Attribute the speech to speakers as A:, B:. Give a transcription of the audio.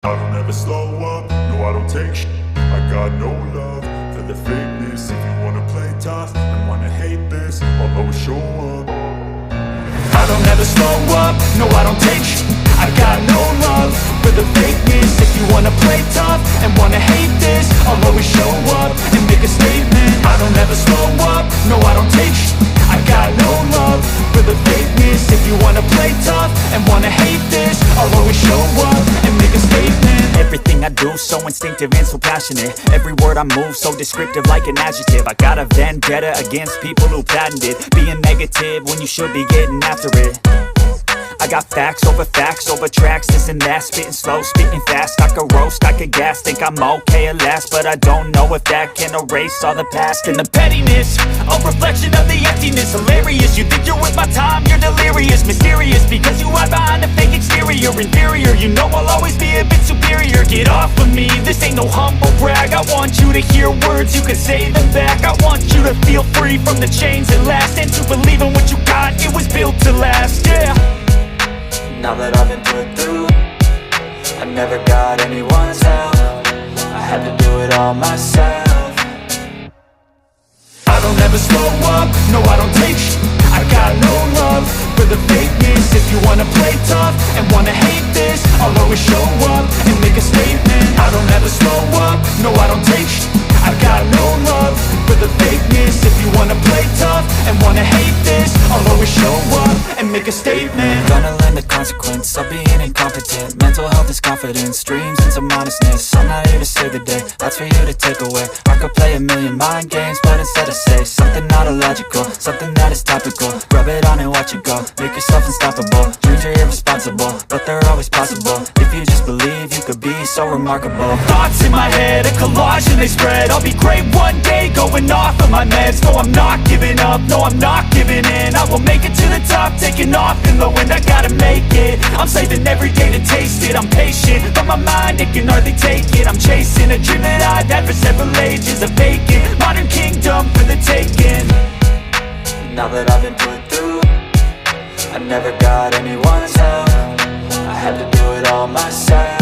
A: I don't ever slow up, no I don't take shit. I got no love for the fakeness. If you wanna play tough and wanna hate this, I'll always show up. I don't ever slow up, no I don't take shit. I got no love for the fakeness. If you wanna play tough and wanna hate this, I'll always show up and make a statement. I don't ever slow up, no I don't take shit. I got no love for the fakeness. If you wanna play tough and wanna hate this, I'll always show up and make a statement.
B: Everything I do so instinctive and so passionate. Every word I move so descriptive like an adjective. I got a vendetta against people who patented being negative when you should be getting after it. I got facts over tracks, this and that. Spitting slow, spitting fast, I could roast, I could gas. Think I'm okay at last, but I don't know if that can erase all the past. And the pettiness, a reflection of the emptiness. Hilarious, you think you're with my time, you're delirious. Mysterious, because you hide behind a fake exterior. Inferior, you know I'll always be a bit superior. Get off of me, this ain't no humble brag. I want you to hear words, you can say them back. I want you to feel free from the chains that last, and to believe in what you got, it was built to last, yeah.
C: Now that I've been put through, I never got anyone's help. I had to do it all myself.
A: I don't ever slow up, no I don't take shit. I got no love for the fakeness. If you wanna play tough and wanna hate this, I'll always show up and make a statement. I don't ever slow up, no I don't take shit. I got no love for the fakeness. If you wanna play tough and wanna hate this, I'll always show up and make a statement.
C: Gonna learn the consequence of being incompetent. Mental health is confidence, dreams and some honestness. I'm not here to save the day, that's for you to take away. I could play a million mind games, but instead I say something not illogical, something that is topical. Rub it on and watch it go, make yourself unstoppable. Dreams are irresponsible, but they're always possible. If you just believe, you could be so remarkable.
B: Thoughts in my head, a collage and they spread. I'll be great one day, going off of my meds. No, I'm not giving up, no, I'm not giving in. I will make it to the top, taking off in the wind. I gotta make it, I'm saving every day to taste it. I'm patient, but my mind, it can hardly take it. I'm chasing a dream that I've had for several ages. A vacant, modern kingdom for the taking.
C: Now that I've been put through, I never got anyone's help. I had to do it all myself.